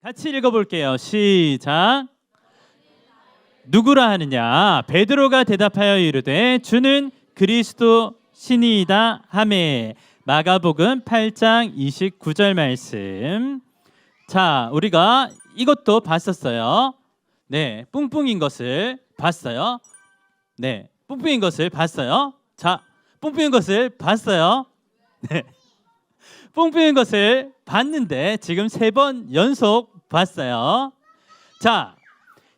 같이 읽어볼게요. 시작. 누구라 하느냐? 베드로가 대답하여 이르되 주는 그리스도 신이이다 하매. 마가복음 8장 29절 말씀. 자, 우리가 이것도 봤었어요. 네, 뿡뿡인 것을 봤어요. 네, 뿡뿡인 것을 봤어요. 자, 뿡뿡인 것을 봤어요. 네, 뿡뿡인 것을 봤는데 지금 3번 연속 봤어요. 자,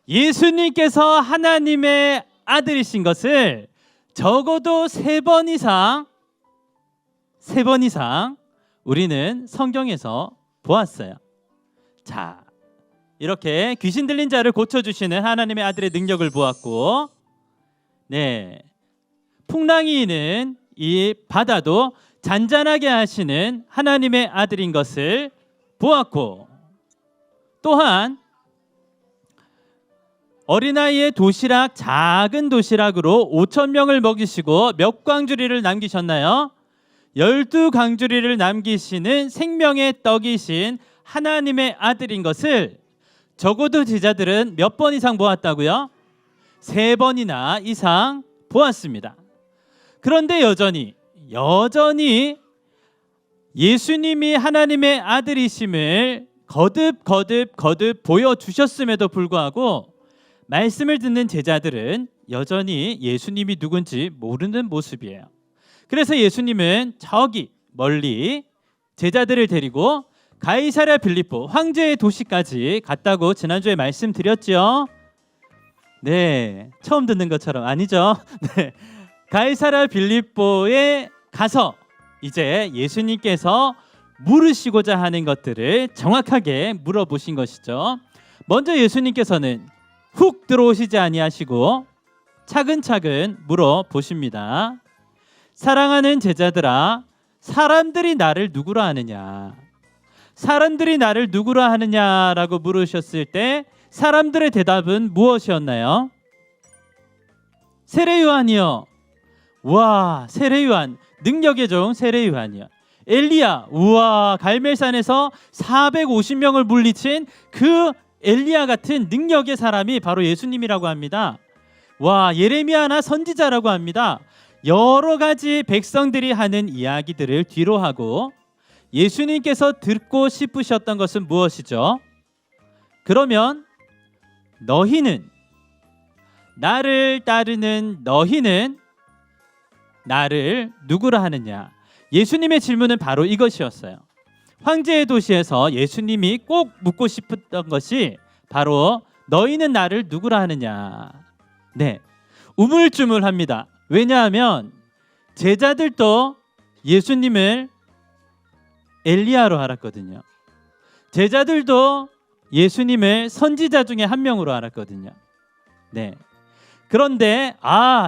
예수님께서 하나님의 아들이신 것을 적어도 3번 이상 우리는 성경에서 보았어요. 자, 이렇게 귀신 들린 자를 고쳐주시는 하나님의 아들의 능력을 보았고, 네, 풍랑이 이 바다도 잔잔하게 하시는 하나님의 아들인 것을 보았고, 또한 어린아이의 도시락, 작은 도시락으로 5,000명을 먹이시고 몇 광주리를 남기셨나요? 12광주리를 남기시는 생명의 떡이신 하나님의 아들인 것을 적어도 제자들은 몇 번 이상 보았다고요? 3번이나 이상 보았습니다. 그런데 여전히 예수님이 하나님의 아들이심을 거듭 보여주셨음에도 불구하고 말씀을 듣는 제자들은 여전히 예수님이 누군지 모르는 모습이에요. 그래서 예수님은 저기 멀리 제자들을 데리고 가이사랴 빌립보 황제의 도시까지 갔다고 지난주에 말씀드렸죠. 네, 처음 듣는 것처럼 아니죠. 네, 가이사랴 빌립보에 가서 이제 예수님께서 물으시고자 하는 것들을 정확하게 물어보신 것이죠. 먼저 예수님께서는 훅 들어오시지 아니하시고 차근차근 물어보십니다. 사랑하는 제자들아, 사람들이 나를 누구라 하느냐? 사람들이 나를 누구라 하느냐라고 물으셨을 때 사람들의 대답은 무엇이었나요? 세례 요한이요. 와, 세례 요한, 능력의 종 세례 요한이요. 엘리야, 우와, 갈멜산에서 450명을 물리친 그 엘리야 같은 능력의 사람이 바로 예수님이라고 합니다. 와, 예레미야나 선지자라고 합니다. 여러 가지 백성들이 하는 이야기들을 뒤로 하고 예수님께서 듣고 싶으셨던 것은 무엇이죠? 그러면 너희는, 나를 따르는 너희는 나를 누구라 하느냐? 예수님의 질문은 바로 이것이었어요. 황제의 도시에서 예수님이 꼭 묻고 싶었던 것이 바로 너희는 나를 누구라 하느냐? 네, 우물쭈물합니다. 왜냐하면 제자들도 예수님을 엘리야로 알았거든요. 제자들도 예수님을 선지자 중에 한 명으로 알았거든요. 네. 그런데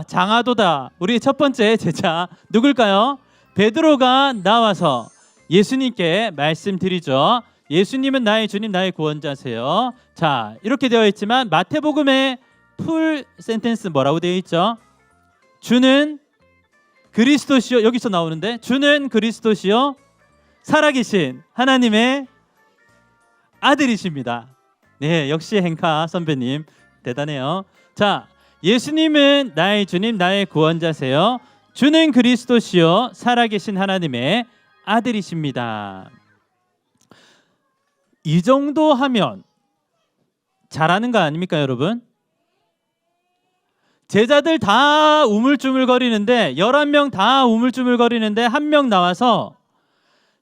장하도다. 우리 첫 번째 제자 누굴까요? 베드로가 나와서 예수님께 말씀드리죠. 예수님은 나의 주님, 나의 구원자세요. 자, 이렇게 되어 있지만 마태복음의 풀 센텐스 뭐라고 되어 있죠? 주는 그리스도시요. 여기서 나오는데 주는 그리스도시요 살아계신 하나님의 아들이십니다. 네, 역시 행카 선배님 대단해요. 자, 예수님은 나의 주님, 나의 구원자세요. 주는 그리스도시요 살아계신 하나님의 아들이십니다. 이 정도 하면 잘하는 거 아닙니까, 여러분? 제자들 다 우물쭈물거리는데 11명 다 우물쭈물거리는데 한 명 나와서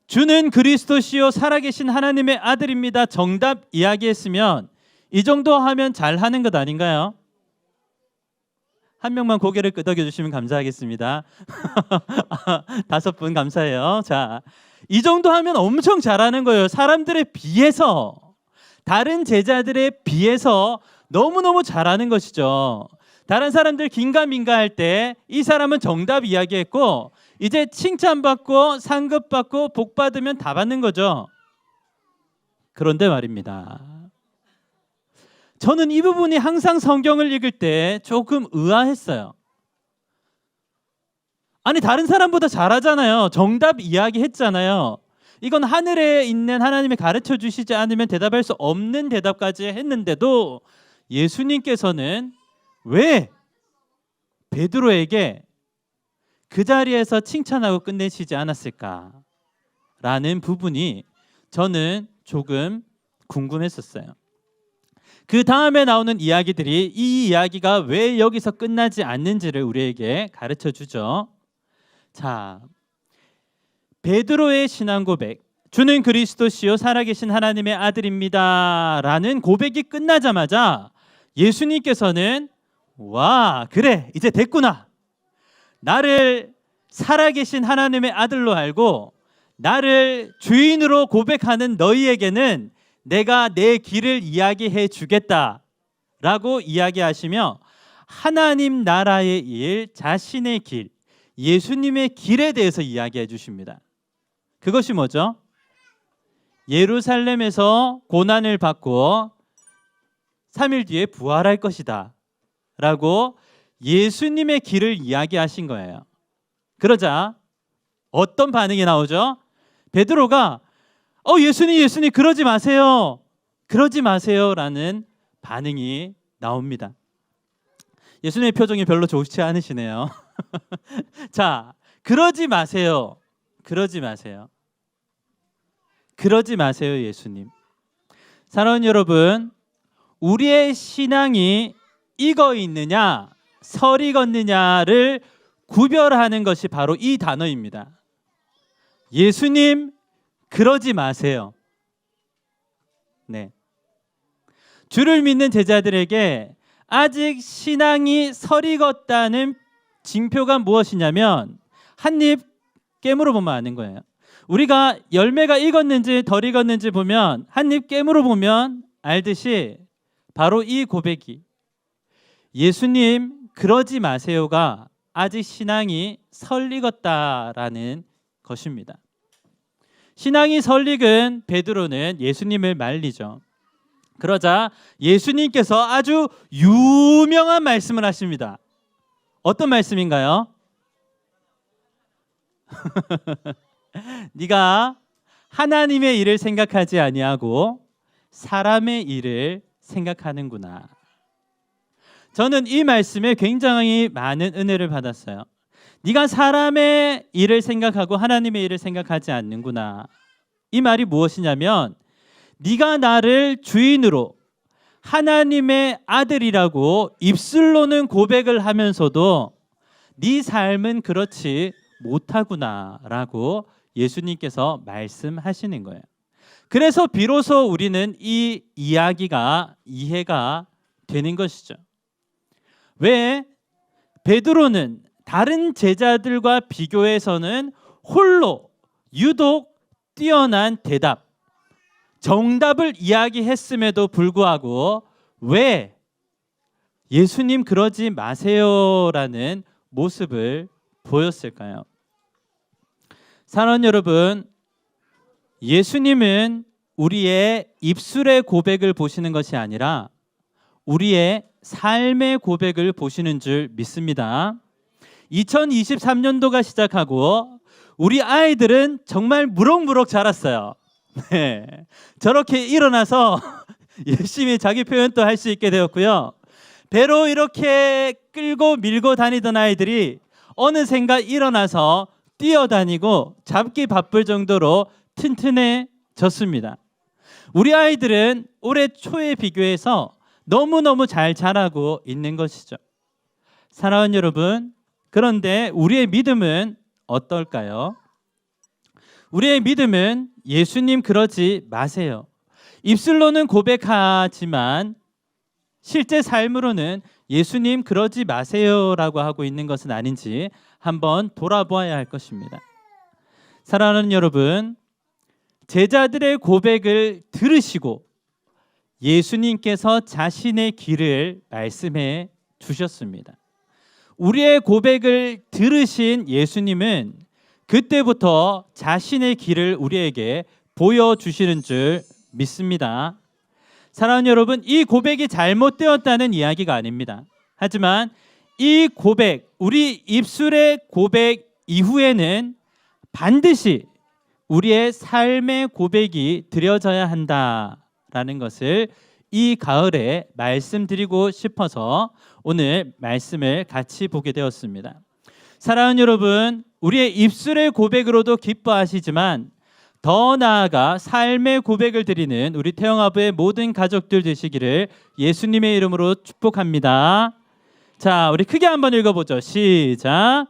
주는 그리스도시요 살아계신 하나님의 아들입니다. 정답 이야기했으면 이 정도 하면 잘하는 것 아닌가요? 한 명만 고개를 끄덕여 주시면 감사하겠습니다. 5분 감사해요. 자, 이 정도 하면 엄청 잘하는 거예요. 사람들에 비해서, 다른 제자들에 비해서 너무너무 잘하는 것이죠. 다른 사람들 긴가민가 할 때 이 사람은 정답 이야기했고 이제 칭찬받고 상급받고 복받으면 다 받는 거죠. 그런데 말입니다, 저는 이 부분이 항상 성경을 읽을 때 조금 의아했어요. 아니, 다른 사람보다 잘하잖아요. 정답 이야기했잖아요. 이건 하늘에 있는 하나님이 가르쳐 주시지 않으면 대답할 수 없는 대답까지 했는데도 예수님께서는 왜 베드로에게 그 자리에서 칭찬하고 끝내시지 않았을까라는 부분이 저는 조금 궁금했었어요. 그 다음에 나오는 이야기들이 이 이야기가 왜 여기서 끝나지 않는지를 우리에게 가르쳐 주죠. 자, 베드로의 신앙 고백, 주는 그리스도시요 살아계신 하나님의 아들입니다 라는 고백이 끝나자마자 예수님께서는 와, 그래, 이제 됐구나. 나를 살아계신 하나님의 아들로 알고 나를 주인으로 고백하는 너희에게는 내가 내 길을 이야기해 주겠다라고 이야기하시며 하나님 나라의 일, 자신의 길, 예수님의 길에 대해서 이야기해 주십니다. 그것이 뭐죠? 예루살렘에서 고난을 받고 3일 뒤에 부활할 것이다 라고 예수님의 길을 이야기하신 거예요. 그러자 어떤 반응이 나오죠? 베드로가 예수님 그러지 마세요. 그러지 마세요 라는 반응이 나옵니다. 예수님의 표정이 별로 좋지 않으시네요. 자, 그러지 마세요. 그러지 마세요. 그러지 마세요, 예수님. 사랑하는 여러분, 우리의 신앙이 익어 있느냐 설익었느냐를 구별하는 것이 바로 이 단어입니다. 예수님 그러지 마세요. 네. 주를 믿는 제자들에게 아직 신앙이 설익었다는 징표가 무엇이냐면 한 입 깨물어 보면 아는 거예요. 우리가 열매가 익었는지 덜 익었는지 보면 한 입 깨물어 보면 알듯이 바로 이 고백이 예수님 그러지 마세요가 아직 신앙이 설익었다라는 것입니다. 신앙이 설익은 베드로는 예수님을 말리죠. 그러자 예수님께서 아주 유명한 말씀을 하십니다. 어떤 말씀인가요? 네가 하나님의 일을 생각하지 아니하고 사람의 일을 생각하는구나. 저는 이 말씀에 굉장히 많은 은혜를 받았어요. 네가 사람의 일을 생각하고 하나님의 일을 생각하지 않는구나. 이 말이 무엇이냐면 네가 나를 주인으로 하나님의 아들이라고 입술로는 고백을 하면서도 네 삶은 그렇지 못하구나라고 예수님께서 말씀하시는 거예요. 그래서 비로소 우리는 이 이야기가 이해가 되는 것이죠. 왜 베드로는 다른 제자들과 비교해서는 홀로 유독 뛰어난 대답, 정답을 이야기했음에도 불구하고 왜 예수님 그러지 마세요라는 모습을 보였을까요? 사랑하는 여러분, 예수님은 우리의 입술의 고백을 보시는 것이 아니라 우리의 삶의 고백을 보시는 줄 믿습니다. 2023년도가 시작하고 우리 아이들은 정말 무럭무럭 자랐어요. 네. 저렇게 일어나서 열심히 자기 표현도 할 수 있게 되었고요. 배로 이렇게 끌고 밀고 다니던 아이들이 어느샌가 일어나서 뛰어다니고 잡기 바쁠 정도로 튼튼해졌습니다. 우리 아이들은 올해 초에 비교해서 너무너무 잘 자라고 있는 것이죠. 사랑하는 여러분, 그런데 우리의 믿음은 어떨까요? 우리의 믿음은 예수님 그러지 마세요. 입술로는 고백하지만 실제 삶으로는 예수님 그러지 마세요라고 하고 있는 것은 아닌지 한번 돌아보아야 할 것입니다. 사랑하는 여러분, 제자들의 고백을 들으시고 예수님께서 자신의 길을 말씀해 주셨습니다. 우리의 고백을 들으신 예수님은 그때부터 자신의 길을 우리에게 보여주시는 줄 믿습니다. 사랑하는 여러분, 이 고백이 잘못되었다는 이야기가 아닙니다. 하지만 이 고백, 우리 입술의 고백 이후에는 반드시 우리의 삶의 고백이 드려져야 한다라는 것을 이 가을에 말씀드리고 싶어서 오늘 말씀을 같이 보게 되었습니다. 사랑하는 여러분, 우리의 입술의 고백으로도 기뻐하시지만 더 나아가 삶의 고백을 드리는 우리 태영아부의 모든 가족들 되시기를 예수님의 이름으로 축복합니다. 자, 우리 크게 한번 읽어보죠. 시작.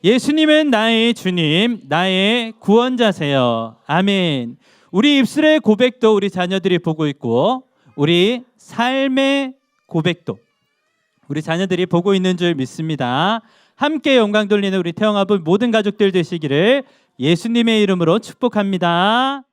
예수님은 나의 주님, 나의 구원자세요. 아멘. 우리 입술의 고백도 우리 자녀들이 보고 있고 우리 삶의 고백도 우리 자녀들이 보고 있는 줄 믿습니다. 함께 영광 돌리는 우리 태영아부 모든 가족들 되시기를 예수님의 이름으로 축복합니다.